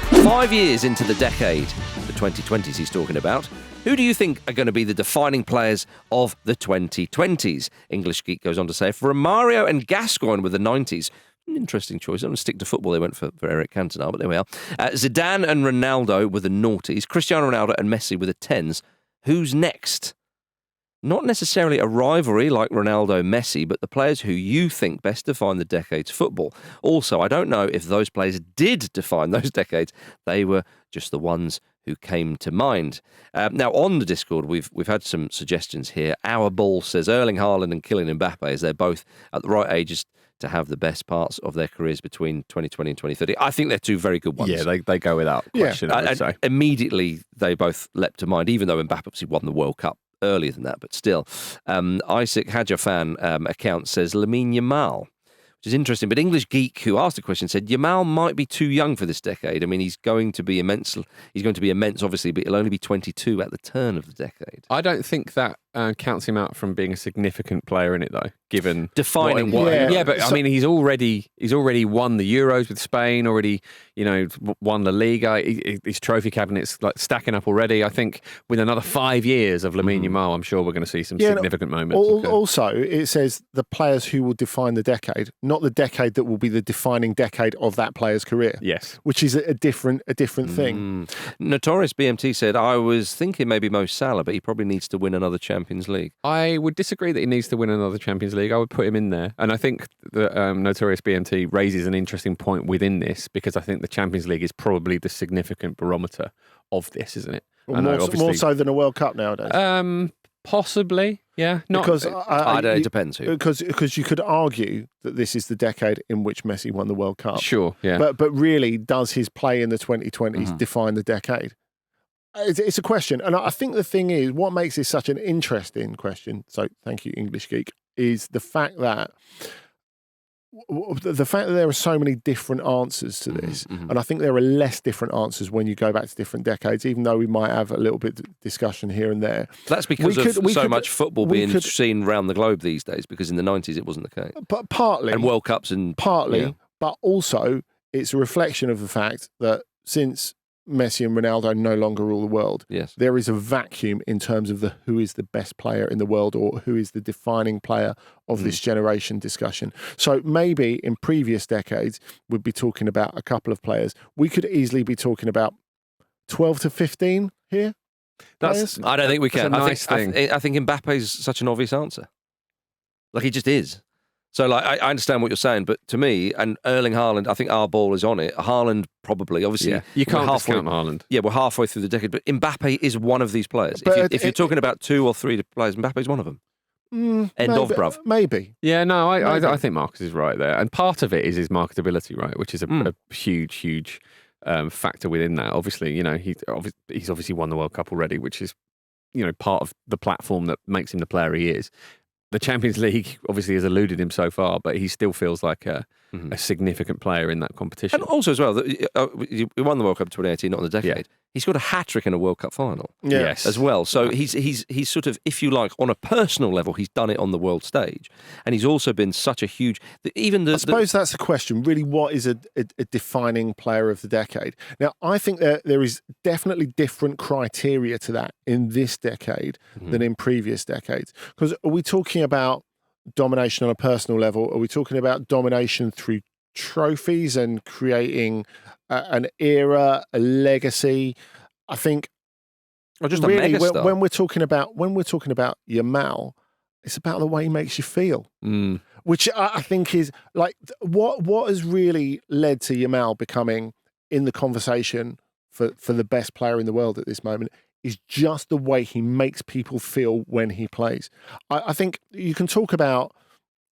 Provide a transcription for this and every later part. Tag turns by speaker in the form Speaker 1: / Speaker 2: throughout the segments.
Speaker 1: 5 years into the decade, the 2020s he's talking about, who do you think are going to be the defining players of the 2020s? English Geek goes on to say, for Romario and Gascoigne with the 90s, an interesting choice. I'm going to stick to football. They went for Eric Cantona, but there we are. Zidane and Ronaldo with the noughties, Cristiano Ronaldo and Messi with the 10s. Who's next? Not necessarily a rivalry like Ronaldo-Messi, but the players who you think best define the decade's football. Also, I don't know if those players did define those decades. They were just the ones who came to mind. Now, on the Discord, we've had some suggestions here. Our Ball says Erling Haaland and Kylian Mbappé, as they're both at the right ages to have the best parts of their careers between 2020 and 2030. I think they're two very good ones.
Speaker 2: Yeah, they go without question, I would say.
Speaker 1: Immediately, they both leapt to mind, even though Mbappé obviously won the World Cup earlier than that, but still. Isaac Hadja fan account says Lamine Yamal, which is interesting. But English Geek, who asked the question, said Yamal might be too young for this decade. I mean, he's going to be immense. He's going to be immense, obviously, but he'll only be 22 at the turn of the decade.
Speaker 2: I don't think that counts him out from being a significant plaher in it, though. Given
Speaker 1: defining,
Speaker 2: but I mean, he's already won the Euros with Spain. Already, won La Liga. His trophy cabinet's like stacking up already. I think with another 5 years of Lamine Yamal, I'm sure we're going to see some significant moments.
Speaker 3: Also, it says the players who will define the decade, not the decade that will be the defining decade of that player's career.
Speaker 2: Yes,
Speaker 3: which is a different thing.
Speaker 1: Notorious BMT said, I was thinking maybe Mo Salah, but he probably needs to win another Champions League.
Speaker 2: I would disagree that he needs to win another Champions League. I would put him in there. And I think that Notorious BMT raises an interesting point within this, because I think the Champions League is probably the significant barometer of this, isn't it?
Speaker 3: Well, more so than a World Cup nowadays.
Speaker 2: Possibly, yeah.
Speaker 3: Because
Speaker 1: it depends who.
Speaker 3: Because you could argue that this is the decade in which Messi won the World Cup.
Speaker 2: Sure, yeah.
Speaker 3: But really, does his play in the 2020s define the decade? It's a question. And I think the thing is, what makes this such an interesting question, so thank you, English Geek, is the fact that there are so many different answers to this. And I think there are less different answers when you go back to different decades, even though we might have a little bit of discussion here and there.
Speaker 1: That's because of so much football being seen around the globe these days, because in the 90s it wasn't the case.
Speaker 3: But partly.
Speaker 1: And World Cups and...
Speaker 3: Partly, but also it's a reflection of the fact that since Messi and Ronaldo no longer rule the world, there is a vacuum in terms of who is the best player in the world, or who is the defining player of this generation discussion. So maybe in previous decades, we'd be talking about a couple of players. We could easily be talking about 12 to 15 here.
Speaker 1: I don't think we can.
Speaker 2: I
Speaker 1: think Mbappe's such an obvious answer. Like, he just is. So, like, I understand what you're saying, but to me, and Erling Haaland, I think our ball is on it. Haaland probably, obviously.
Speaker 2: You can't discount Haaland.
Speaker 1: Yeah, we're halfway through the decade, but Mbappé is one of these players. If you're talking about 2 or 3 players, Mbappe's one of them. Bruv.
Speaker 3: Maybe.
Speaker 2: Yeah, no, I think Marcus is right there. And part of it is his marketability, right, which is a huge factor within that. Obviously, he's obviously won the World Cup already, which is, part of the platform that makes him the player he is. The Champions League obviously has eluded him so far, but he still feels like a significant player in that competition.
Speaker 1: And also as well, he won the World Cup 2018, not in the decade. Yeah. He scored a hat-trick in a World Cup final.
Speaker 2: Yes.
Speaker 1: As well. So he's sort of, if you like, on a personal level, he's done it on the world stage. And he's also been such a huge... I
Speaker 3: suppose that's the question. Really, what is a defining player of the decade? Now, I think there is definitely different criteria to that in this decade than in previous decades. Because are we talking about domination on a personal level? Are we talking about domination through trophies and creating an era, a legacy? I think,
Speaker 1: or just
Speaker 3: really,
Speaker 1: a megastar.
Speaker 3: when we're talking about Yamal, it's about the way he makes you feel, which I think is like what has really led to Yamal becoming in the conversation for the best player in the world at this moment is just the way he makes people feel when he plays. I think you can talk about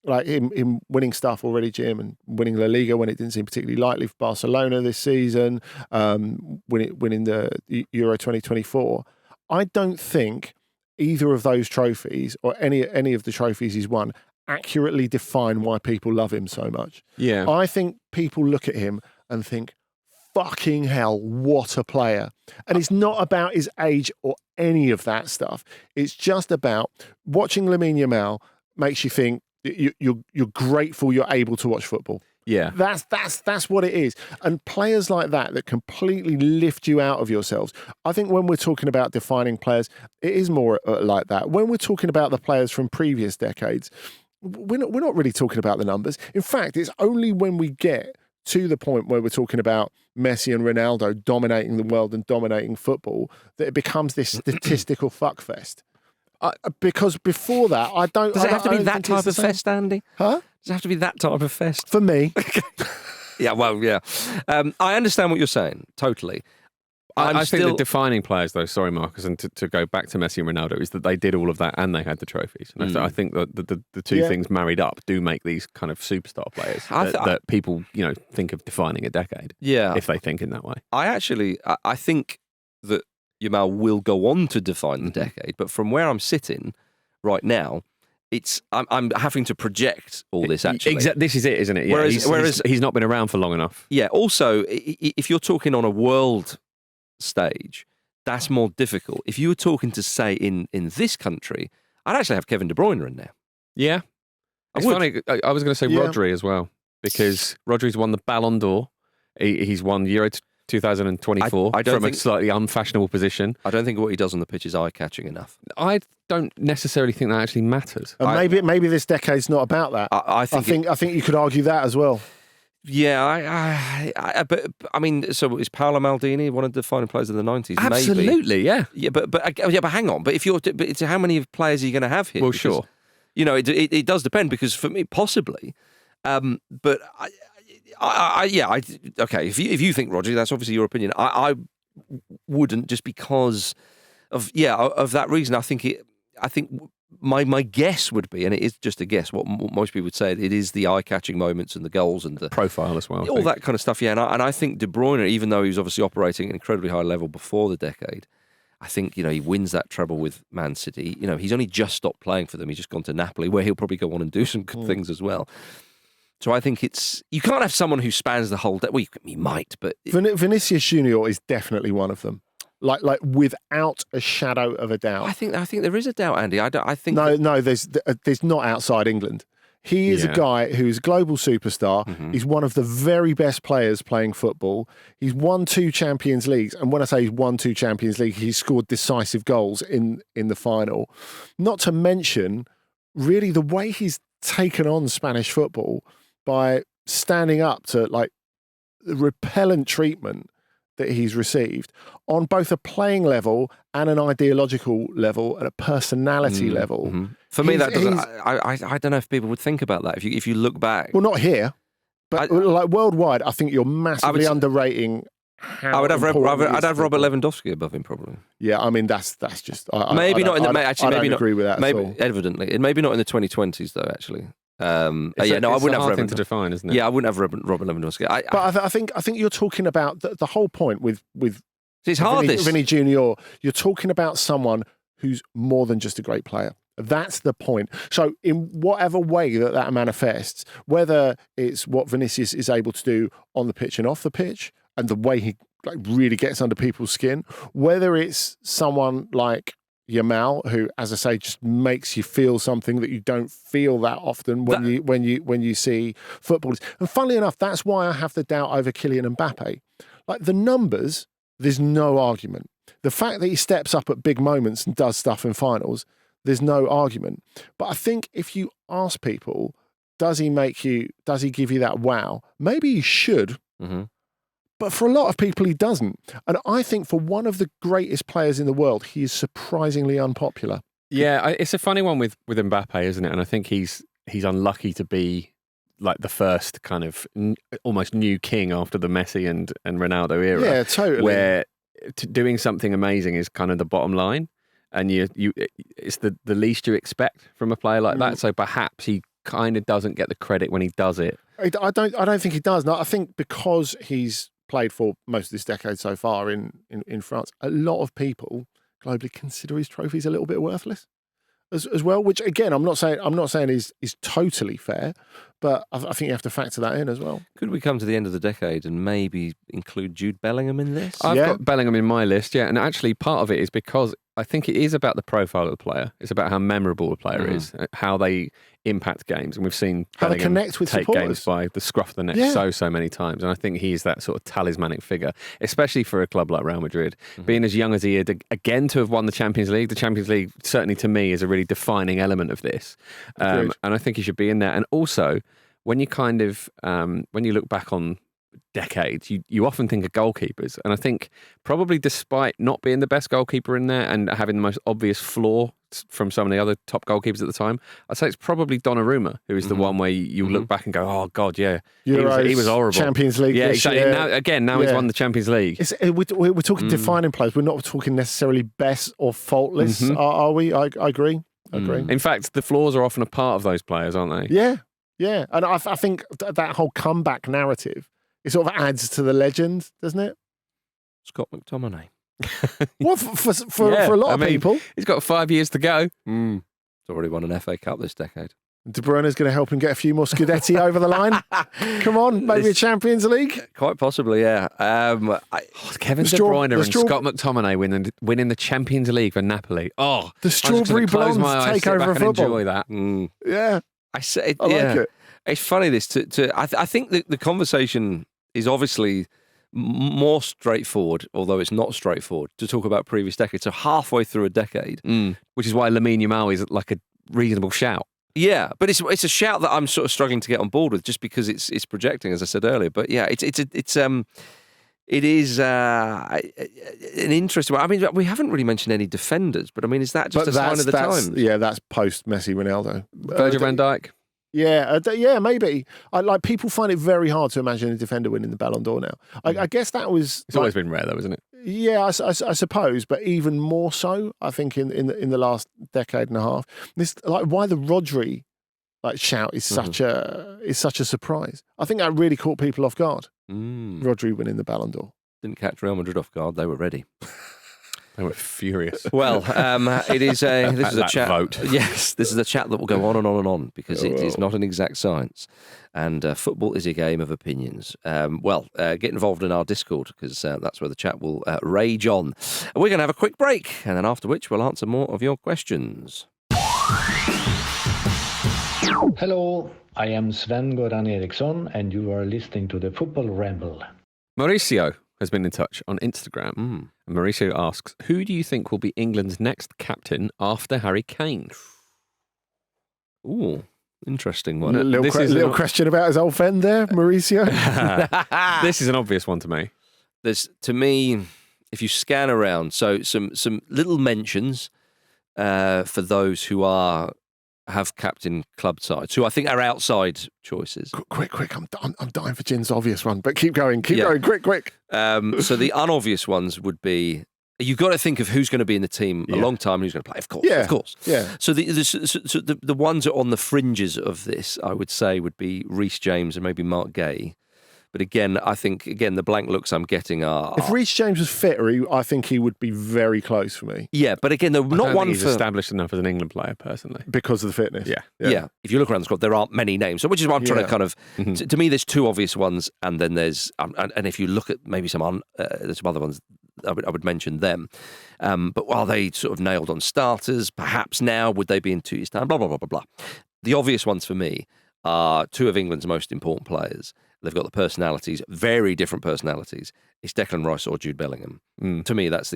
Speaker 3: like him winning stuff already, Jim, and winning La Liga when it didn't seem particularly likely for Barcelona this season, winning the Euro 2024. I don't think either of those trophies or any of the trophies he's won accurately define why people love him so much.
Speaker 2: Yeah.
Speaker 3: I think people look at him and think, fucking hell, what a player. And it's not about his age or any of that stuff. It's just about watching Lamine Yamal makes you think you're grateful you're able to watch football.
Speaker 2: Yeah.
Speaker 3: That's what it is. And players like that completely lift you out of yourselves. I think when we're talking about defining players, it is more like that. When we're talking about the players from previous decades, we're not really talking about the numbers. In fact, it's only when we get to the point where we're talking about Messi and Ronaldo dominating the world and dominating football that it becomes this statistical fuckfest. Because before that, I don't...
Speaker 1: Does it have to be
Speaker 3: don't
Speaker 1: that
Speaker 3: think
Speaker 1: type of fest, Andy?
Speaker 3: Huh?
Speaker 1: Does it have to be that type of fest?
Speaker 3: For me.
Speaker 1: Yeah, well, yeah. I understand what you're saying, totally.
Speaker 2: I think the defining players, though, sorry, Marcus, and to go back to Messi and Ronaldo, is that they did all of that and they had the trophies. And I think that the two things married up do make these kind of superstar players that people, think of defining a decade.
Speaker 1: Yeah.
Speaker 2: If they think in that way.
Speaker 1: I think that Yamal will go on to define the decade, but from where I'm sitting right now, I'm having to project all this, actually.
Speaker 2: This is it, isn't it? Yeah, whereas he's not been around for long enough.
Speaker 1: Yeah, also, if you're talking on a world stage, that's more difficult. If you were talking to, say, in this country, I'd actually have Kevin De Bruyne in there.
Speaker 2: Yeah. It's funny, I was going to say Rodri as well, because Rodri's won the Ballon d'Or. He's won Euro 2024 from a slightly unfashionable position.
Speaker 1: I don't think what he does on the pitch is eye-catching enough.
Speaker 2: I don't necessarily think that actually matters.
Speaker 3: Maybe this decade's not about that. I think you could argue that as well.
Speaker 1: Yeah, but I mean, so is Paolo Maldini one of the defining players of the 90s?
Speaker 2: Absolutely,
Speaker 1: maybe. Yeah, but hang on. But it's how many players are you going to have here?
Speaker 2: Well,
Speaker 1: because,
Speaker 2: sure.
Speaker 1: It does depend, because for me, possibly. But okay. If you think Rodri, that's obviously your opinion. I wouldn't, just because of that reason. I think my guess would be, and it is just a guess, what most people would say, it is the eye-catching moments and the goals and the
Speaker 2: profile as well,
Speaker 1: all that kind of stuff. Yeah, and I think De Bruyne, even though he was obviously operating at an incredibly high level before the decade, I think he wins that treble with Man City. He's only just stopped playing for them. He's just gone to Napoli, where he'll probably go on and do some good things as well. So I think you can't have someone who spans the whole day. Well, you might, but
Speaker 3: Vinícius Junior is definitely one of them. Like without a shadow of a doubt.
Speaker 1: I think there is a doubt, Andy. I think
Speaker 3: no. There's not outside England. He is a guy who is a global superstar. Mm-hmm. He's one of the very best players playing football. He's won 2 Champions Leagues, and when I say he's won 2 Champions Leagues, he's scored decisive goals in the final. Not to mention, really, the way he's taken on Spanish football by standing up to the repellent treatment that he's received on both a playing level and an ideological level and a personality level.
Speaker 1: Mm-hmm. For me, that doesn't. I don't know if people would think about that if you look back.
Speaker 3: Well, not here, but worldwide, I think you're massively underrating. I'd have
Speaker 1: Robert Lewandowski above him, probably.
Speaker 3: Yeah, I mean that's just
Speaker 1: maybe not in the. Actually,
Speaker 3: I
Speaker 1: maybe
Speaker 3: don't
Speaker 1: not
Speaker 3: agree with that.
Speaker 1: Maybe evidently, maybe not in the 2020s though. Actually. I wouldn't have
Speaker 2: hard thing to define, isn't it?
Speaker 1: Yeah, I wouldn't have Robert Lewandowski.
Speaker 3: But I think you're talking about the whole point with
Speaker 1: it's hard.
Speaker 3: Vinny Junior. You're talking about someone who's more than just a great player. That's the point. So in whatever way that manifests, whether it's what Vinícius is able to do on the pitch and off the pitch, and the way he really gets under people's skin, whether it's someone like Yamal, who, as I say, just makes you feel something that you don't feel that often when you see footballers. And funnily enough, that's why I have the doubt over Kylian Mbappé. The numbers, there's no argument. The fact that he steps up at big moments and does stuff in finals, there's no argument. But I think if you ask people, does he give you that wow? Maybe he should. Mm-hmm. But for a lot of people, he doesn't. And I think for one of the greatest players in the world, he is surprisingly unpopular.
Speaker 2: Yeah, it's a funny one with Mbappé, isn't it? And I think he's unlucky to be the first kind of almost new king after the Messi and Ronaldo era.
Speaker 3: Yeah, totally.
Speaker 2: Where doing something amazing is kind of the bottom line. And it's the least you expect from a player like that. So perhaps he kind of doesn't get the credit when he does it.
Speaker 3: I don't think he does. No, I think because he's played for most of this decade so far in France, a lot of people globally consider his trophies a little bit worthless as well, which again I'm not saying is totally fair, but I think you have to factor that in as well.
Speaker 1: Could we come to the end of the decade and maybe include Jude Bellingham in this?
Speaker 2: I've got Bellingham in my list, yeah, and actually part of it is because I think it is about the profile of the player. It's about how memorable the player is, how they impact games. And we've seen
Speaker 3: How they
Speaker 2: Bellingham
Speaker 3: connect with
Speaker 2: take
Speaker 3: supporters.
Speaker 2: games by the scruff of the neck so many times. And I think he is that sort of talismanic figure, especially for a club like Real Madrid. Being as young as he is, again, to have won the Champions League. The Champions League, certainly to me, is a really defining element of this. And I think he should be in there. And also, when you kind of, when you look back on decades, you often think of goalkeepers, and I think probably despite not being the best goalkeeper in there and having the most obvious flaw from some of the other top goalkeepers at the time, I'd say it's probably Donnarumma who is the one where you look back and go, oh God, yeah, he was horrible.
Speaker 3: Champions League,
Speaker 2: yeah,
Speaker 3: this
Speaker 2: exactly.
Speaker 3: year.
Speaker 2: Now he's won the Champions League.
Speaker 3: We're talking defining players. We're not talking necessarily best or faultless, are we? I agree.
Speaker 2: In fact, the flaws are often a part of those players, aren't they?
Speaker 3: Yeah, and I think that whole comeback narrative, it sort of adds to the legend, doesn't it?
Speaker 1: Scott McTominay.
Speaker 3: Well, for a lot of people.
Speaker 2: He's got 5 years to go.
Speaker 1: He's already won an FA Cup this decade.
Speaker 3: De Bruyne's going to help him get a few more Scudetti over the line. Come on, maybe a Champions League?
Speaker 1: Quite possibly, yeah.
Speaker 2: Kevin De Bruyne and Scott McTominay winning the Champions League for Napoli. Oh,
Speaker 3: the strawberry blondes take over football.
Speaker 2: Enjoy that.
Speaker 3: Yeah.
Speaker 1: I like
Speaker 3: it.
Speaker 1: It's funny this. I think the conversation is obviously more straightforward, although it's not straightforward, to talk about previous decades. So halfway through a decade,
Speaker 2: which is why Lamine Yamal is like a reasonable shout.
Speaker 1: Yeah, but it's a shout that I'm sort of struggling to get on board with, just because it's projecting, as I said earlier. But yeah, it is an interesting one. I mean, we haven't really mentioned any defenders, but I mean, is that just a sign of the times?
Speaker 3: Yeah, that's post Messi Ronaldo.
Speaker 2: Virgil van Dijk.
Speaker 3: Yeah, maybe. People find it very hard to imagine a defender winning the Ballon d'Or now. I guess that was.
Speaker 2: It's always been rare, though, isn't it?
Speaker 3: Yeah, I suppose, but even more so, I think in the last decade and a half. This why the Rodri shout is such a surprise. I think that really caught people off guard. Rodri winning the Ballon d'Or
Speaker 1: didn't catch Real Madrid off guard. They were ready.
Speaker 2: They were furious.
Speaker 1: Well, this is a chat.
Speaker 2: Vote.
Speaker 1: Yes, this is a chat that will go on and on and on, because it is not an exact science, and football is a game of opinions. Get involved in our Discord, because that's where the chat will rage on. We're going to have a quick break, and then after which we'll answer more of your questions.
Speaker 4: Hello, I am Sven Goran Eriksson, and you are listening to the Football Ramble.
Speaker 2: Mauricio has been in touch on Instagram. And Mauricio asks, who do you think will be England's next captain after Harry Kane?
Speaker 1: Ooh, interesting one.
Speaker 3: Little question about his old friend there, Mauricio.
Speaker 2: This is an obvious one to me.
Speaker 1: To me, if you scan around, so some little mentions for those who have captain club sides, who I think are outside choices.
Speaker 3: Quick! I'm dying for Jin's obvious one, but keep going, quick.
Speaker 1: So the unobvious ones would be, you've got to think of who's going to be in the team a long time, who's going to play, of course.
Speaker 3: Yeah.
Speaker 1: So the ones that are on the fringes of this, I would say, would be Reece James and maybe Mark Gay. But again, I think the blank looks I'm getting are.
Speaker 3: If Reece James was fitter, I think he would be very close for me.
Speaker 1: Yeah, but again, they're not one
Speaker 2: he's
Speaker 1: for
Speaker 2: established enough as an England player, personally,
Speaker 3: because of the fitness.
Speaker 1: Yeah. If you look around the squad, there aren't many names. So which is why I'm trying to kind of. To me, there's two obvious ones, and then there's and if you look at maybe there's some other ones, I would mention them. But while they sort of nailed on starters, perhaps now would they be in 2 years' time? Blah blah blah blah blah. The obvious ones for me are two of England's most important players. They've got the personalities, very different personalities. It's Declan Rice or Jude Bellingham. To me, that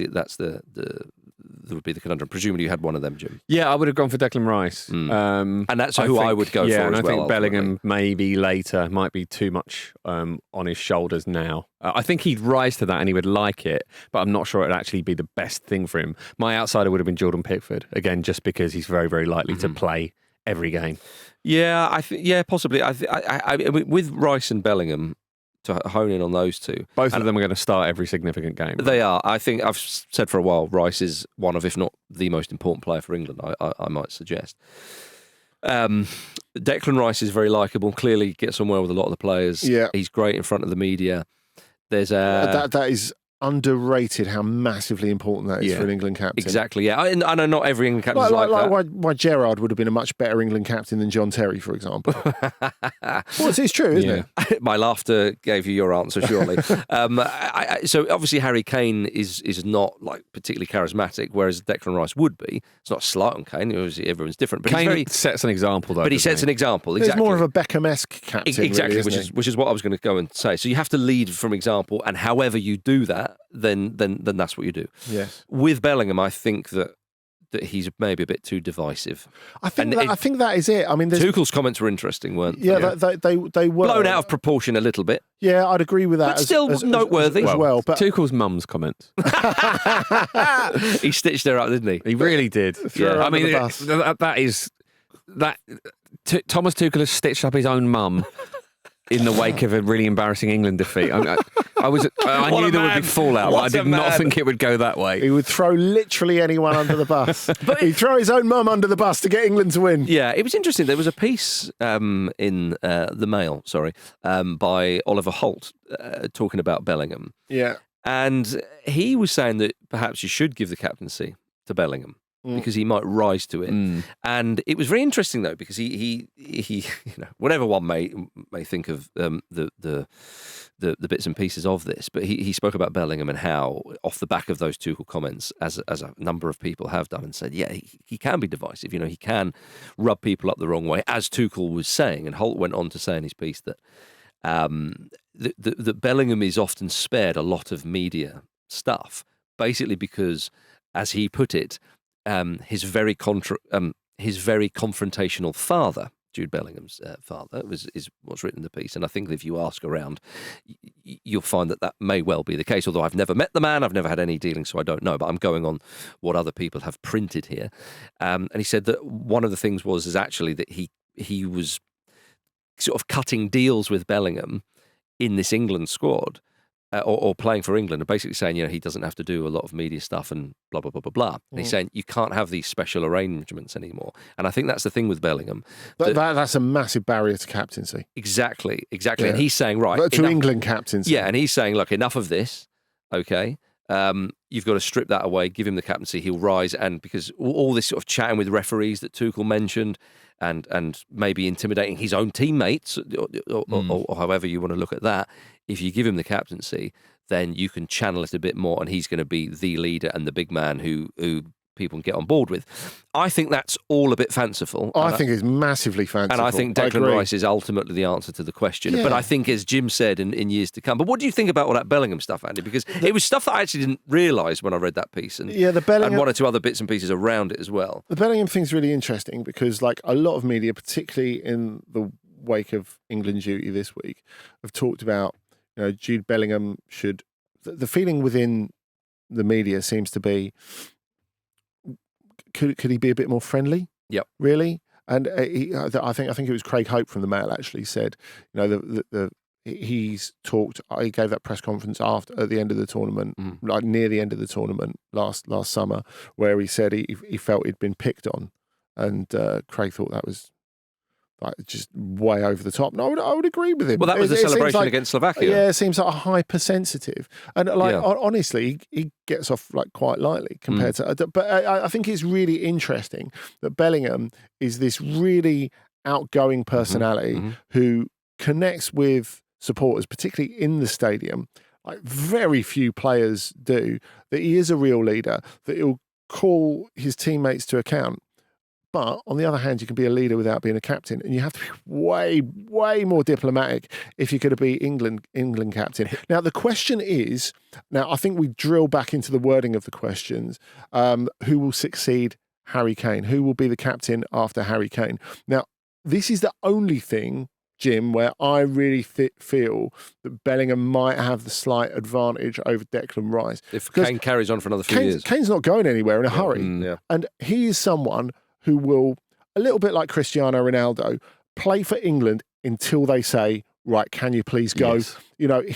Speaker 1: would be the conundrum. Presumably, you had one of them, Jim.
Speaker 2: Yeah, I would have gone for Declan Rice,
Speaker 1: and that's who I would go for.
Speaker 2: Yeah, and
Speaker 1: as
Speaker 2: I
Speaker 1: well,
Speaker 2: think Bellingham maybe later might be too much on his shoulders now. I think he'd rise to that and he would like it, but I'm not sure it'd actually be the best thing for him. My outsider would have been Jordan Pickford, again, just because he's very, very likely to play every game.
Speaker 1: Yeah, possibly. I with Rice and Bellingham, to hone in on those two.
Speaker 2: Both of them are going to start every significant game. Right?
Speaker 1: They are. I think I've said for a while, Rice is one of, if not the most important player for England, I might suggest. Declan Rice is very likeable, clearly gets on well with a lot of the players.
Speaker 3: Yeah.
Speaker 1: He's great in front of the media. There's
Speaker 3: that is underrated how massively important that is for an England captain.
Speaker 1: Exactly, yeah. I know not every England captain is like that.
Speaker 3: Why Gerrard would have been a much better England captain than John Terry, for example. Well, it's true, isn't it?
Speaker 1: My laughter gave you your answer, surely. So obviously Harry Kane is not like particularly charismatic, whereas Declan Rice would be. It's not a slight on Kane. Obviously, everyone's different. But
Speaker 2: Kane sets an example, though.
Speaker 1: But he sets an example. Exactly.
Speaker 3: He's more of a Beckham-esque captain,
Speaker 1: exactly,
Speaker 3: really,
Speaker 1: which is what I was going to go and say. So you have to lead from example, and however you do that, then that's what you do.
Speaker 3: Yes.
Speaker 1: With Bellingham, I think that he's maybe a bit too divisive.
Speaker 3: I think that is it. I mean,
Speaker 1: Tuchel's comments were interesting, weren't they?
Speaker 3: Yeah, they were
Speaker 1: blown out of proportion a little bit.
Speaker 3: Yeah, I'd agree with that.
Speaker 1: But still noteworthy
Speaker 3: as well. But
Speaker 2: Tuchel's mum's comments.
Speaker 1: He stitched her up, didn't he?
Speaker 2: He really did.
Speaker 3: Yeah,
Speaker 2: I mean, Thomas Tuchel has stitched up his own mum in the wake of a really embarrassing England defeat. I knew there would be fallout, but I did not think it would go that way.
Speaker 3: He would throw literally anyone under the bus. But he'd throw his own mum under the bus to get England to win.
Speaker 1: Yeah, it was interesting. There was a piece in the Mail, by Oliver Holt talking about Bellingham.
Speaker 3: Yeah.
Speaker 1: And he was saying that perhaps you should give the captaincy to Bellingham, because he might rise to it. And it was very interesting, though, because he whatever one may think of the bits and pieces of this, but he spoke about Bellingham and how, off the back of those Tuchel comments, as a number of people have done, and said, yeah, he can be divisive. He can rub people up the wrong way, as Tuchel was saying. And Holt went on to say in his piece that that Bellingham is often spared a lot of media stuff, basically because, as he put it, his very confrontational father, Jude Bellingham's father, is what's written in the piece. And I think that if you ask around, you'll find that may well be the case. Although I've never met the man, I've never had any dealings, so I don't know. But I'm going on what other people have printed here. And he said that one of the things is actually that he was sort of cutting deals with Bellingham in this England squad. Or playing for England, and basically saying, he doesn't have to do a lot of media stuff and blah, blah, blah, blah, blah. And he's saying you can't have these special arrangements anymore. And I think that's the thing with Bellingham.
Speaker 3: That's a massive barrier to captaincy.
Speaker 1: Exactly. Yeah. And he's saying,
Speaker 3: England captaincy.
Speaker 1: Yeah, and he's saying, look, enough of this, okay? You've got to strip that away, give him the captaincy, he'll rise. And because all this sort of chatting with referees that Tuchel mentioned, and maybe intimidating his own teammates, or however you want to look at that, if you give him the captaincy, then you can channel it a bit more, and he's going to be the leader and the big man who people can get on board with. I think that's all a bit fanciful.
Speaker 3: I think it's massively fanciful.
Speaker 1: And I think Declan Rice is ultimately the answer to the question. Yeah. But I think, as Jim said, in years to come. But what do you think about all that Bellingham stuff, Andy? Because it was stuff that I actually didn't realise when I read that piece. And one or two other bits and pieces around it as well.
Speaker 3: The Bellingham thing's really interesting because, like, a lot of media, particularly in the wake of England duty this week, have talked about, Jude Bellingham should... The feeling within the media seems to be, could he be a bit more friendly?
Speaker 1: Yep.
Speaker 3: Really? And I think it was Craig Hope from the Mail actually said, he's talked. He gave that press conference at the end of the tournament, like near the end of the tournament last summer, where he said he felt he'd been picked on, and Craig thought that was like just way over the top. No, I would agree with him.
Speaker 1: Well, that was the celebration against Slovakia.
Speaker 3: Yeah, it seems like hypersensitive, and honestly, he gets off like quite lightly compared to. But I think it's really interesting that Bellingham is this really outgoing personality who connects with supporters, particularly in the stadium, like very few players do. That he is a real leader. That he'll call his teammates to account. But on the other hand, you can be a leader without being a captain, and you have to be way, way more diplomatic if you're going to be England captain. Now, the question is, I think we drill back into the wording of the questions. Who will succeed Harry Kane? Who will be the captain after Harry Kane? Now, this is the only thing, Jim, where I really feel that Bellingham might have the slight advantage over Declan Rice.
Speaker 1: If Kane carries on for another few years.
Speaker 3: Kane's not going anywhere in a hurry. And he is someone who will, a little bit like Cristiano Ronaldo, play for England until they say, right, can you please go? Yes.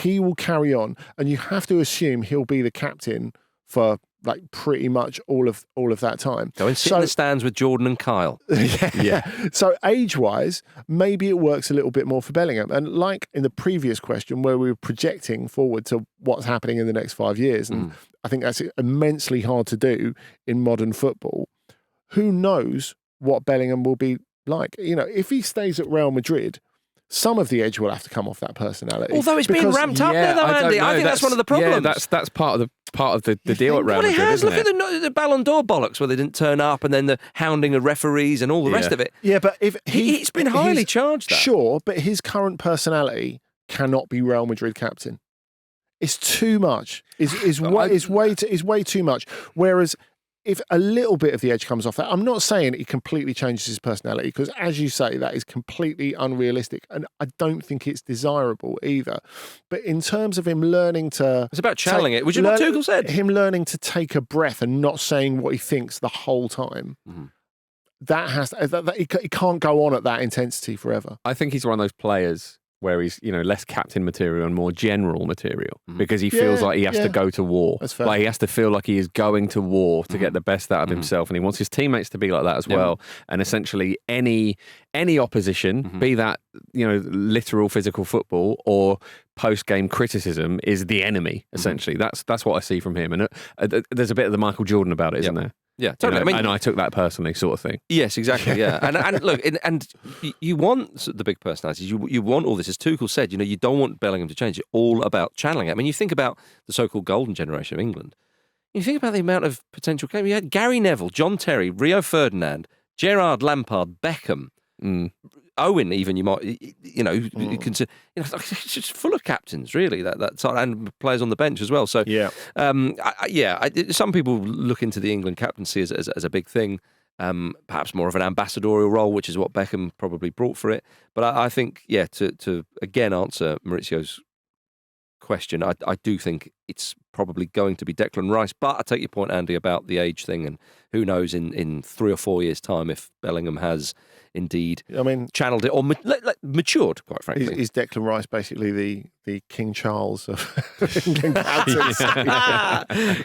Speaker 3: He will carry on. And you have to assume he'll be the captain for like pretty much all of that time.
Speaker 1: Go and sit in the stands with Jordan and Kyle.
Speaker 3: Yeah. So age-wise, maybe it works a little bit more for Bellingham. And like in the previous question where we were projecting forward to what's happening in the next 5 years, and I think that's immensely hard to do in modern football, who knows what Bellingham will be like. You know, if he stays at Real Madrid, some of the edge will have to come off that personality.
Speaker 1: Although it's being ramped up there, though, Andy. I think that's one of the problems.
Speaker 2: Yeah, that's part of the deal at Real Madrid, isn't it?
Speaker 1: Look at the Ballon d'Or bollocks where they didn't turn up, and then the hounding of referees and all the rest of it.
Speaker 3: Yeah, but if
Speaker 1: it's been highly charged.
Speaker 3: Sure, but his current personality cannot be Real Madrid captain. It's too much. It's way too much. Whereas if a little bit of the edge comes off that, I'm not saying he completely changes his personality, because as you say, that is completely unrealistic, and I don't think it's desirable either. But in terms of him learning to...
Speaker 1: It's about channeling it, which is what Tuchel said.
Speaker 3: Him learning to take a breath and not saying what he thinks the whole time, he can't go on at that intensity forever.
Speaker 2: I think he's one of those players where he's, less captain material and more general material, because he feels like he has to go to war.
Speaker 3: That's fair.
Speaker 2: Like he has to feel like he is going to war to get the best out of himself, and he wants his teammates to be like that as well. And essentially any opposition, be that, literal physical football or post-game criticism, is the enemy, essentially. That's what I see from him. And there's a bit of the Michael Jordan about it, isn't there?
Speaker 1: Yeah, totally.
Speaker 2: And I took that personally, sort of thing.
Speaker 1: Yes, exactly. Yeah, and look, and you want the big personalities. You want all this, as Tuchel said. You don't want Bellingham to change. It's all about channeling it. I mean, you think about the so-called golden generation of England. You think about the amount of potential. You had Gary Neville, John Terry, Rio Ferdinand, Gerrard, Lampard, Beckham. Owen, even you might, you consider, it's just full of captains, really. That side, and players on the bench as well. So, some people look into the England captaincy as a big thing, perhaps more of an ambassadorial role, which is what Beckham probably brought for it. But I think, to again answer Maurizio's question, I do think it's probably going to be Declan Rice. But I take your point, Andy, about the age thing, and who knows in 3 or 4 years' time if Bellingham has indeed channeled it or matured, quite frankly.
Speaker 3: Is Declan Rice basically the King Charles of England captains?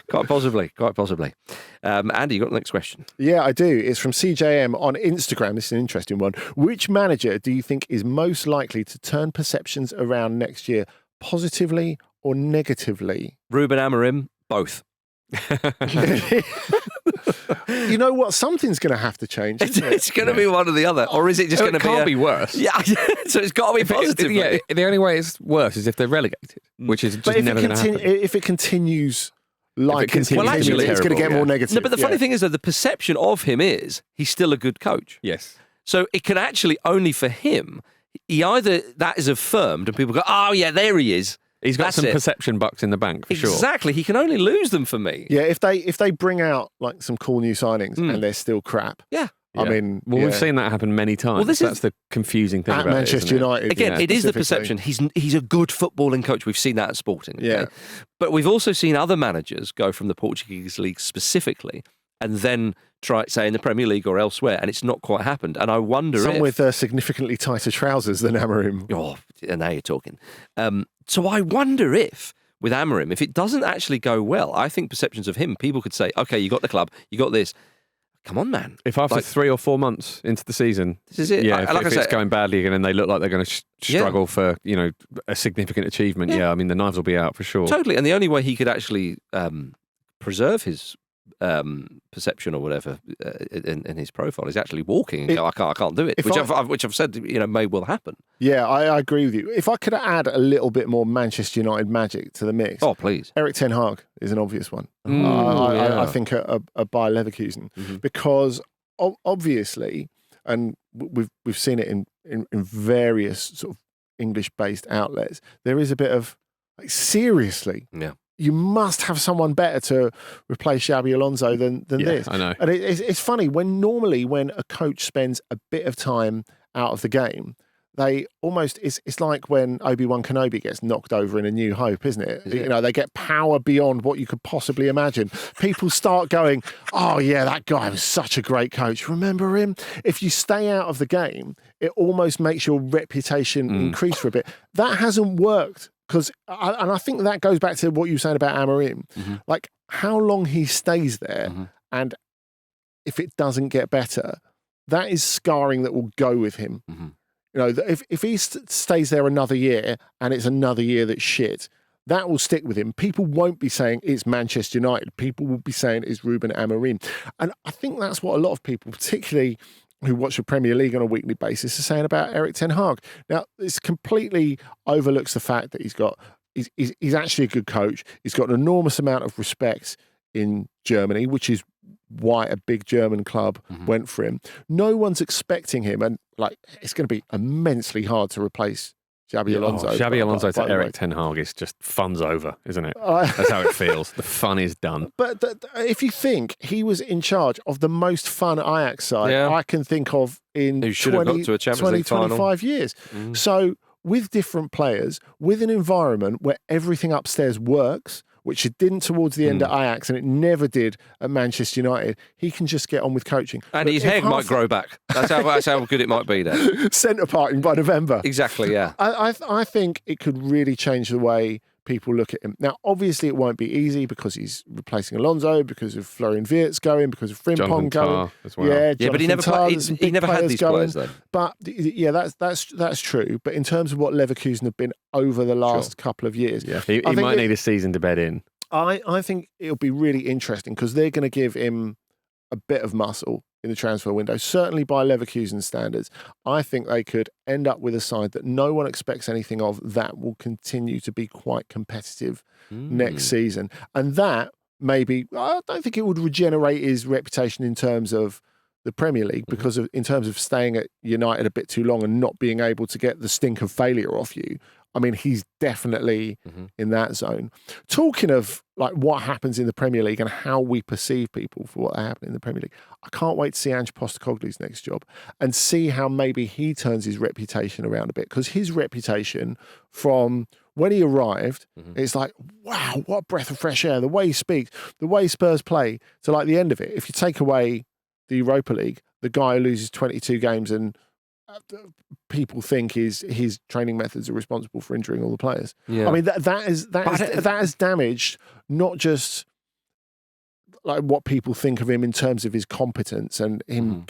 Speaker 1: Quite possibly. Andy, you got the next question?
Speaker 3: Yeah, I do. It's from CJM on Instagram. This is an interesting one. Which manager do you think is most likely to turn perceptions around next year, positively or negatively?
Speaker 1: Ruben Amorim, both.
Speaker 3: You know what? Something's going to have to change.
Speaker 1: It's going to be one or the other, or is it just going to be?
Speaker 2: It can't be worse.
Speaker 1: Yeah, so it's got to be positive.
Speaker 2: The only way it's worse is if they're relegated, which is just never going to happen.
Speaker 3: If it continues like it's going to get more negative.
Speaker 1: No, but the funny thing is that the perception of him is he's still a good coach.
Speaker 2: Yes.
Speaker 1: So it can actually only for him. He either that is affirmed and people go, oh yeah, there he is.
Speaker 2: He's got some perception bucks in the bank for sure.
Speaker 1: Exactly. He can only lose them for me.
Speaker 3: Yeah, if they bring out like some cool new signings and they're still crap.
Speaker 1: Yeah.
Speaker 3: I mean,
Speaker 2: we've seen that happen many times. Well, that's the confusing thing about
Speaker 3: Manchester United.
Speaker 1: Again, it is the perception. He's a good footballing coach. We've seen that at Sporting. Okay?
Speaker 3: Yeah.
Speaker 1: But we've also seen other managers go from the Portuguese league specifically and then try, say, in the Premier League or elsewhere, and it's not quite happened. And I wonder
Speaker 3: Some with significantly tighter trousers than Amorim.
Speaker 1: Oh, now you're talking. So I wonder if, with Amorim, if it doesn't actually go well, I think perceptions of him, people could say, okay, you got the club, you got this. Come on, man.
Speaker 2: If after 3 or 4 months into the season,
Speaker 1: this is it.
Speaker 2: Yeah, if it's going badly again and they look like they're going to struggle for a significant achievement, I mean, the knives will be out for sure.
Speaker 1: Totally. And the only way he could actually preserve his perception or whatever in his profile is actually walking and go, I can't do it, which I've said may well happen.
Speaker 3: Yeah, I agree with you. If I could add a little bit more Manchester United magic to the mix,
Speaker 1: please.
Speaker 3: Eric Ten Hag is an obvious one. I think a Bayer Leverkusen because obviously, and we've seen it in various sort of English-based outlets, there is a bit of seriously.
Speaker 1: Yeah.
Speaker 3: You must have someone better to replace Xabi Alonso than this.
Speaker 2: I know.
Speaker 3: And it's funny, when a coach spends a bit of time out of the game, they almost, it's like when Obi-Wan Kenobi gets knocked over in A New Hope, isn't it? They get power beyond what you could possibly imagine. People start going, oh yeah, that guy was such a great coach. Remember him? If you stay out of the game, it almost makes your reputation increase for a bit. That hasn't worked Because, and I think that goes back to what you were saying about Amorim. Like, how long he stays there, and if it doesn't get better, that is scarring that will go with him. You know, if he stays there another year and it's another year that's shit, that will stick with him. People won't be saying it's Manchester United. People will be saying it's Ruben Amorim. And I think that's what a lot of people, particularly who watch the Premier League on a weekly basis, are saying about Erik ten Hag. Now, this completely overlooks the fact that he's actually a good coach. He's got an enormous amount of respect in Germany, which is why a big German club went for him. No one's expecting him, and like it's going to be immensely hard to replace Xabi Alonso.
Speaker 2: Xabi Alonso to Erik ten Hag is just fun's over, isn't it? That's how it feels. The fun is done.
Speaker 3: But if you think he was in charge of the most fun Ajax side I can think of in 20,
Speaker 1: got to a Champions League
Speaker 3: 25
Speaker 1: final.
Speaker 3: years. So with different players, with an environment where everything upstairs works, which it didn't towards the end at Ajax, and it never did at Manchester United, he can just get on with coaching.
Speaker 1: And his head might grow back. That's how good it might be there.
Speaker 3: Centre parting by November.
Speaker 1: Exactly, yeah.
Speaker 3: I think it could really change the way people look at him. Now, obviously, it won't be easy because he's replacing Alonso, because of Florian Wirtz going, because of Frimpong going.
Speaker 2: As well.
Speaker 3: Yeah,
Speaker 1: but he never had these players though.
Speaker 3: But yeah, that's true. But in terms of what Leverkusen have been over the last couple of years,
Speaker 2: he might need a season to bed in.
Speaker 3: I think it'll be really interesting because they're going to give him a bit of muscle in the transfer window, certainly by Leverkusen standards. I think they could end up with a side that no one expects anything of that will continue to be quite competitive next season. And that maybe, I don't think it would regenerate his reputation in terms of the Premier League because in terms of staying at United a bit too long and not being able to get the stink of failure off you. I mean, he's definitely in that zone. Talking of like what happens in the Premier League and how we perceive people for what happened in the Premier League, I can't wait to see Ange Postecoglou's next job and see how maybe he turns his reputation around a bit, because his reputation from when he arrived, it's like, wow, what a breath of fresh air. The way he speaks, the way Spurs play, to like the end of it. If you take away the Europa League, the guy who loses 22 games and people think his training methods are responsible for injuring all the players. I mean that has damaged not just like what people think of him in terms of his competence and him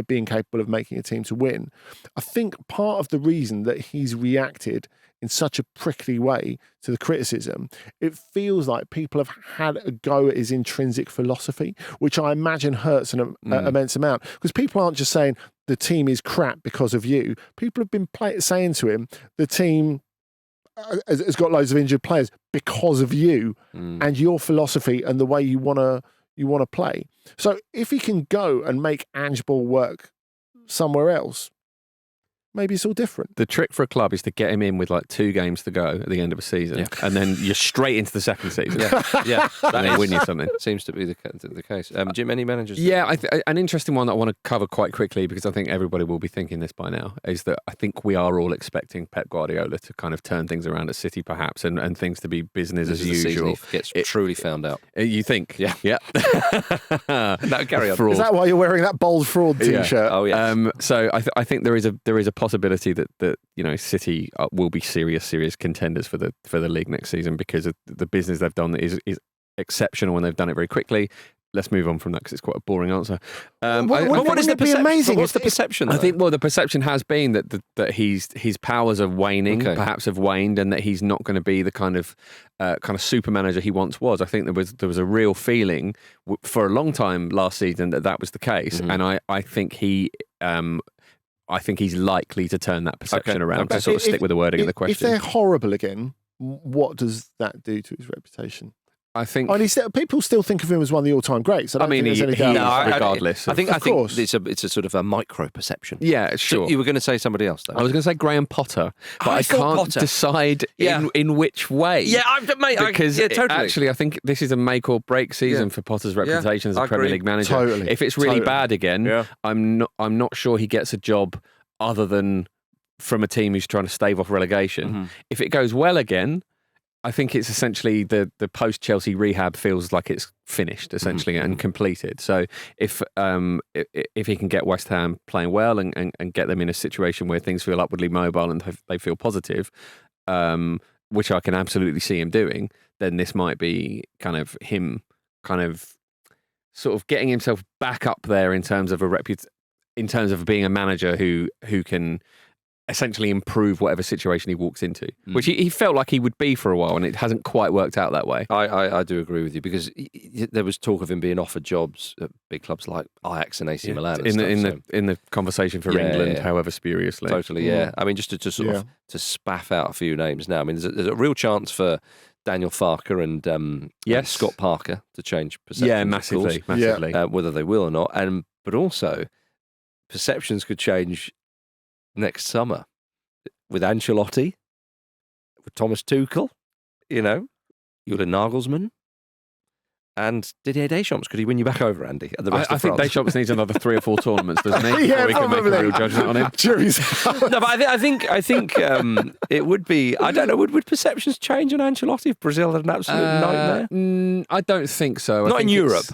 Speaker 3: being capable of making a team to win. I think part of the reason that he's reacted in such a prickly way to the criticism, it feels like people have had a go at his intrinsic philosophy, which I imagine hurts an immense amount, because people aren't just saying the team is crap because of you. People have been saying to him, the team has got loads of injured players because of you and your philosophy and the way you want to play. So if he can go and make Ange Ball work somewhere else, maybe it's all different.
Speaker 2: The trick for a club is to get him in with like 2 games to go at the end of a season, and then you're straight into the second season. And they win you something.
Speaker 1: Seems to be the case. Jim, any managers?
Speaker 2: Yeah, an interesting one that I want to cover quite quickly, because I think everybody will be thinking this by now, is that I think we are all expecting Pep Guardiola to kind of turn things around at City, perhaps, and things to be business as usual.
Speaker 1: He gets truly found out.
Speaker 2: You think?
Speaker 1: Yeah.
Speaker 2: No,
Speaker 1: carry on.
Speaker 2: Fraud.
Speaker 3: Is that why you're wearing that bold fraud t-shirt?
Speaker 1: Yeah. Oh yeah.
Speaker 2: So I think there is a possibility that you know City will be serious contenders for the league next season, because of the business they've done is exceptional, and they've done it very quickly. Let's move on from that because it's quite a boring answer.
Speaker 1: What is the perception?
Speaker 3: Amazing?
Speaker 1: What's the perception?
Speaker 2: I think the perception has been that his powers are waning, perhaps have waned, and that he's not going to be the kind of super manager he once was. I think there was a real feeling for a long time last season that was the case, and I think he's likely to turn that perception around, to sort of stick with the wording of the question.
Speaker 3: If they're horrible again, what does that do to his reputation?
Speaker 2: I think
Speaker 3: people still think of him as one of the all-time greats. I mean,
Speaker 2: regardless.
Speaker 1: I think it's a sort of a micro perception.
Speaker 2: Yeah, sure.
Speaker 1: So you were going to say somebody else, though.
Speaker 2: I was going to say Graham Potter, but I can't decide in which way.
Speaker 1: Yeah, mate.
Speaker 2: Because
Speaker 1: totally.
Speaker 2: Actually, I think this is a make or break season for Potter's reputation as a Premier League manager.
Speaker 3: Totally.
Speaker 2: If it's really bad again, I'm not sure he gets a job other than from a team who's trying to stave off relegation. If it goes well again, I think it's essentially the post-Chelsea rehab feels like it's finished, essentially, and completed. So if he can get West Ham playing well and get them in a situation where things feel upwardly mobile and they feel positive, which I can absolutely see him doing, then this might be kind of him kind of sort of getting himself back up there in terms of in terms of being a manager who can essentially improve whatever situation he walks into, which he felt like he would be for a while, and it hasn't quite worked out that way.
Speaker 1: I do agree with you, because there was talk of him being offered jobs at big clubs like Ajax and AC Milan and
Speaker 2: in the conversation for England, however spuriously.
Speaker 1: Totally, yeah. I mean, just to sort of to spaff out a few names now. I mean, there's a real chance for Daniel Farke and Scott Parker to change perceptions.
Speaker 2: Yeah, massively.
Speaker 1: Whether they will or not, but also perceptions could change next summer with Ancelotti, with Thomas Tuchel, Julian Nagelsmann, and Didier Deschamps. Could he win you back over, Andy? At the rest
Speaker 2: I
Speaker 1: of
Speaker 2: think
Speaker 1: France?
Speaker 2: Deschamps needs another 3 or 4 tournaments, doesn't he?
Speaker 3: Yeah,
Speaker 2: before we can make a real judgment on him.
Speaker 1: No, but I think it would be. I don't know. Would perceptions change on Ancelotti if Brazil had an absolute nightmare?
Speaker 2: I don't think so.
Speaker 1: Not in Europe.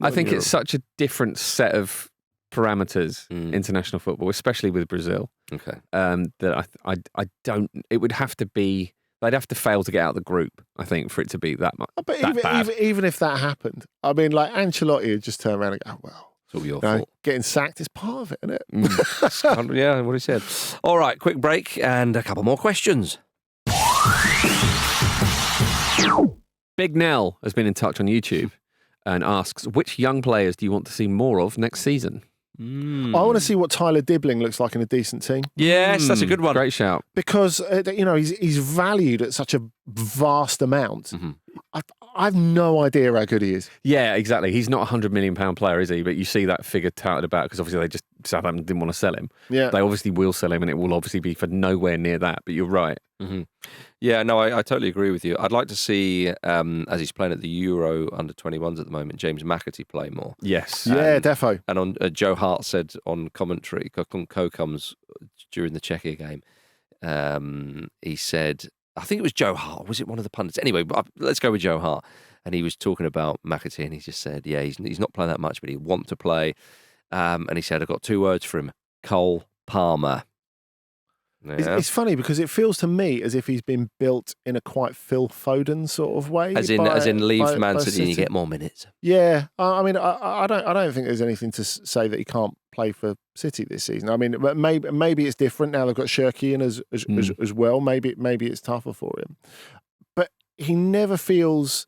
Speaker 2: I think it's such a different set of parameters, international football, especially with Brazil.
Speaker 1: Okay.
Speaker 2: That I don't. It would have to be. They'd have to fail to get out of the group, I think, for it to be that much.
Speaker 3: But
Speaker 2: bad.
Speaker 3: even if that happened, I mean, like Ancelotti would just turn around and go, "Oh, well,
Speaker 1: it's all your fault.
Speaker 3: Getting sacked is part of it, isn't it?"
Speaker 1: Yeah, what he said. All right, quick break and a couple more questions.
Speaker 2: Big Nell has been in touch on YouTube and asks, which young players do you want to see more of next season?
Speaker 3: I want to see what Tyler Dibbling looks like in a decent team.
Speaker 1: Yes, that's a good one.
Speaker 2: Great shout.
Speaker 3: Because, he's valued at such a vast amount. I've no idea how good he is.
Speaker 2: Yeah, exactly. He's not a £100 million player, is he? But you see that figure touted about because obviously Southampton didn't want to sell him.
Speaker 3: Yeah.
Speaker 2: They obviously will sell him and it will obviously be for nowhere near that. But you're right.
Speaker 1: Yeah, no, I totally agree with you. I'd like to see, as he's playing at the Euro under-21s at the moment, James McAtee play more.
Speaker 2: Yes.
Speaker 3: Yeah, defo.
Speaker 1: And on Joe Hart said on commentary, co-comes during the Czechia game, he said, I think it was Joe Hart, was it one of the pundits? Anyway, let's go with Joe Hart. And he was talking about McAtee and he just said, yeah, he's not playing that much, but he want to play. And he said, I've got 2 words for him, Cole Palmer. Yeah.
Speaker 3: It's funny because it feels to me as if he's been built in a quite Phil Foden sort of way.
Speaker 1: As in leave Man City and you get more minutes.
Speaker 3: Yeah, I mean, I don't think there's anything to say that he can't play for City this season. I mean, maybe it's different now. They've got Shirky in as well. Maybe it's tougher for him, but he never feels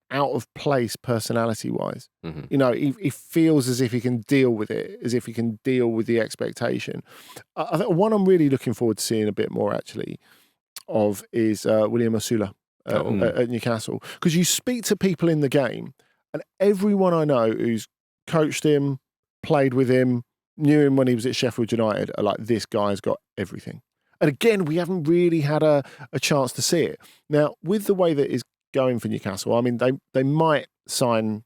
Speaker 3: out of place personality wise. He feels as if he can deal with it, as if he can deal with the expectation. I think one I'm really looking forward to seeing a bit more actually of is William Osula at Newcastle, because you speak to people in the game and everyone I know who's coached him, played with him, knew him when he was at Sheffield United are like, this guy's got everything. And again, we haven't really had a chance to see it. Now, with the way that is going for Newcastle, I mean, they might sign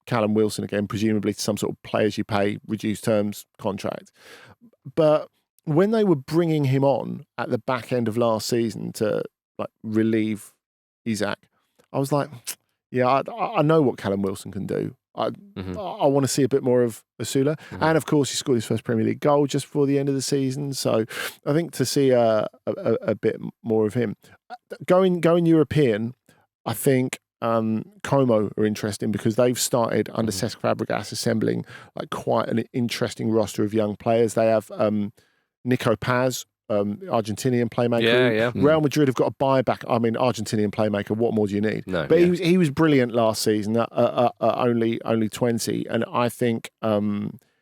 Speaker 3: Callum Wilson again, presumably to some sort of pay-as-you-pay, reduced terms contract. But when they were bringing him on at the back end of last season to relieve Isak, I was like, yeah, I know what Callum Wilson can do. I want to see a bit more of Osula. And of course, he scored his first Premier League goal just before the end of the season. So I think to see a bit more of him. Going European, I think Como are interesting because they've started under Cesc Fabregas assembling quite an interesting roster of young players. They have Nico Paz, Argentinian playmaker.
Speaker 1: Yeah.
Speaker 3: Real Madrid have got a buyback. I mean, Argentinian playmaker. What more do you need?
Speaker 1: No,
Speaker 3: but he was brilliant last season at only 20, and I think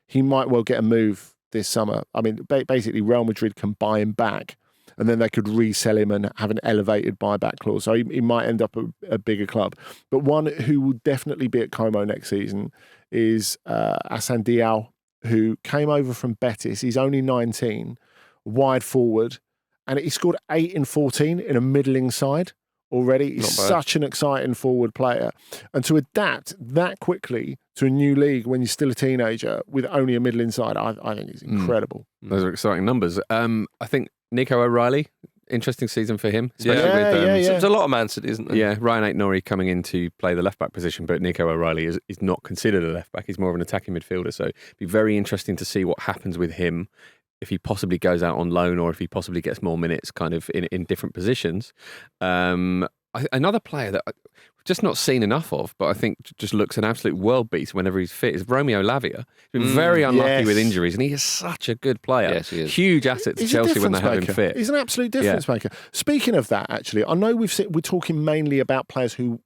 Speaker 3: he might well get a move this summer. I mean, basically, Real Madrid can buy him back, and then they could resell him and have an elevated buyback clause. So he might end up a bigger club. But one who will definitely be at Como next season is Hassan Diao, who came over from Betis. He's only 19. Wide forward, and he scored 8 in 14 in a middling side already. He's such an exciting forward player, and to adapt that quickly to a new league when you're still a teenager with only a middling side, I think he's incredible.
Speaker 2: Those are exciting numbers. I think Nico O'Reilly, interesting season for him.
Speaker 1: Yeah. There's a lot of Man City, isn't there?
Speaker 2: Yeah, Ryan Aït-Nouri coming in to play the left-back position, but Nico O'Reilly is not considered a left-back. He's more of an attacking midfielder, so it'd be very interesting to see what happens with him if he possibly goes out on loan or if he possibly gets more minutes kind of in different positions. Another player that I've just not seen enough of, but I think just looks an absolute world beast whenever he's fit, is Romeo Lavia. He's been very unlucky with injuries, and he is such a good player.
Speaker 1: Yes, he is.
Speaker 2: Huge asset to Chelsea when they have him fit.
Speaker 3: He's an absolute difference maker. Speaking of that, actually, I know we're talking mainly about players who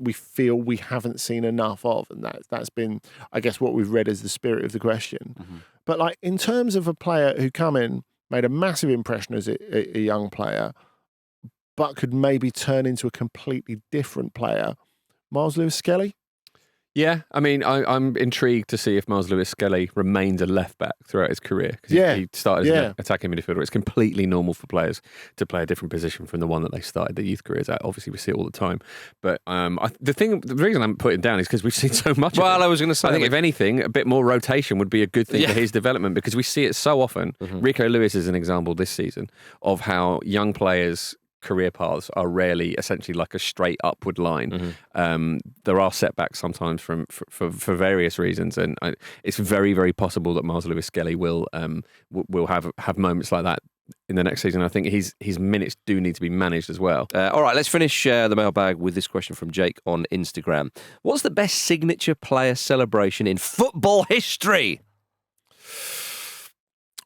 Speaker 3: we feel we haven't seen enough of, and that's been, I guess, what we've read as the spirit of the question. Mm-hmm. But in terms of a player who come in, made a massive impression as a young player, but could maybe turn into a completely different player, Miles Lewis-Skelly?
Speaker 2: Yeah, I mean, I'm intrigued to see if Miles Lewis-Skelly remains a left-back throughout his career. Because he started as an attacking midfielder. It's completely normal for players to play a different position from the one that they started their youth careers at. Obviously, we see it all the time. But the reason I'm putting down is because we've seen so much of it.
Speaker 1: I was going to say...
Speaker 2: I think, if anything, a bit more rotation would be a good thing for his development, because we see it so often. Mm-hmm. Rico Lewis is an example this season of how young players' career paths are rarely essentially like a straight upward line. Mm-hmm. There are setbacks sometimes for various reasons, and it's very, very possible that Miles Lewis-Skelly will have moments like that in the next season. I think his minutes do need to be managed as well.
Speaker 1: All right, let's finish the mailbag with this question from Jake on Instagram. What's the best signature player celebration in football history?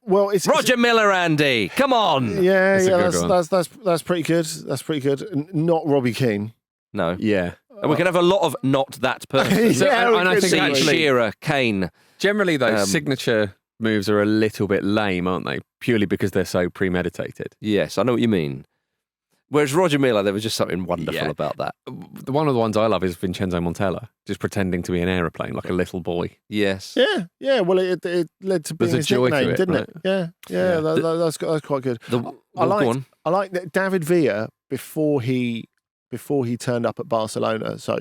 Speaker 3: Well,
Speaker 1: Roger Miller, Andy. Come on.
Speaker 3: That's pretty good. That's pretty good. Not Robbie Keane.
Speaker 1: No.
Speaker 2: Yeah.
Speaker 1: And we can have a lot of not that person.
Speaker 2: And I think actually,
Speaker 1: Shearer, Kane.
Speaker 2: Generally, those signature moves are a little bit lame, aren't they? Purely because they're so premeditated.
Speaker 1: Yes, I know what you mean. Whereas Roger Miller, there was just something wonderful about that.
Speaker 2: One of the ones I love is Vincenzo Montella, just pretending to be an aeroplane, like a little boy.
Speaker 1: Yes.
Speaker 3: Yeah. Well, it led to being his nickname, didn't it? Yeah. That's quite good. I like that David Villa before he turned up at Barcelona. So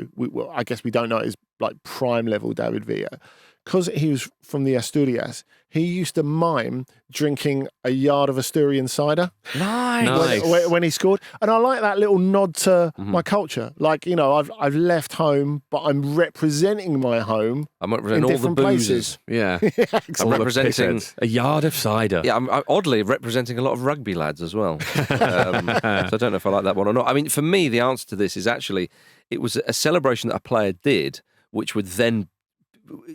Speaker 3: I guess we don't know his prime level David Villa. Because he was from the Asturias, he used to mime drinking a yard of Asturian cider.
Speaker 1: Nice.
Speaker 3: When he scored. And I like that little nod to my culture. I've left home, but I'm representing my home.
Speaker 1: I'm representing all the boozers.
Speaker 2: Yeah.
Speaker 3: Exactly.
Speaker 1: I'm representing
Speaker 2: a yard of cider.
Speaker 1: Yeah, I'm oddly representing a lot of rugby lads as well. So I don't know if I like that one or not. I mean, for me, the answer to this is actually, it was a celebration that a player did, which would then...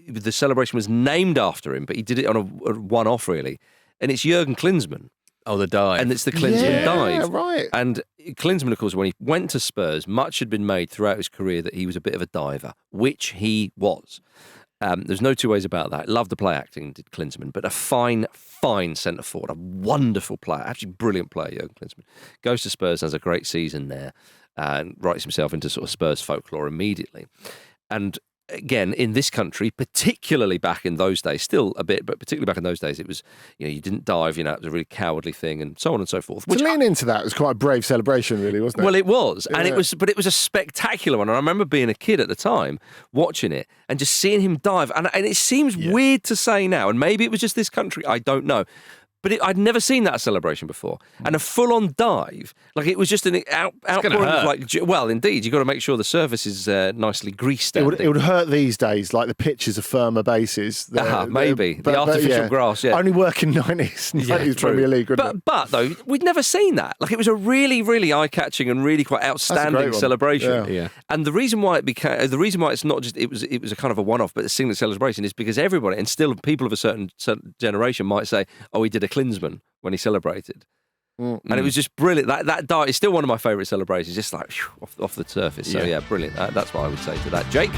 Speaker 1: The celebration was named after him, but he did it on a one-off, really. And it's Jurgen Klinsmann.
Speaker 2: Oh, the dive.
Speaker 1: And it's the Klinsmann dive.
Speaker 3: Right.
Speaker 1: And Klinsmann, of course, when he went to Spurs, much had been made throughout his career that he was a bit of a diver, which he was. There's no two ways about that. Loved the play acting, did Klinsmann, but a fine centre forward, a wonderful player, actually brilliant player, Jurgen Klinsmann. Goes to Spurs, has a great season there, and writes himself into sort of Spurs folklore immediately. And again, in this country, particularly back in those days, still a bit, but particularly back in those days, it was, you didn't dive, it was a really cowardly thing, and so on and so forth.
Speaker 3: To lean into that was quite a brave celebration, really, wasn't it?
Speaker 1: Well, it was, and it was a spectacular one. And I remember being a kid at the time, watching it, and just seeing him dive. And it seems weird to say now, and maybe it was just this country, I don't know. But I'd never seen that celebration before. And a full-on dive, it was just an outpouring of well, indeed, you've got to make sure the surface is nicely greased.
Speaker 3: It would hurt these days, the pitches are firmer bases.
Speaker 1: Maybe. The artificial grass, yeah.
Speaker 3: Only work in 90s Premier League,
Speaker 1: but though, we'd never seen that. It was a really, really eye-catching and really quite outstanding celebration.
Speaker 3: Yeah.
Speaker 1: And the reason why it's not just, it was a kind of a one-off, but a single celebration is because everybody, and still people of a certain generation might say, oh, he did a Klinsmann when he celebrated. And it was just brilliant. That dive is still one of my favourite celebrations, just off the surface. So yeah, brilliant. That's what I would say to that. Jake?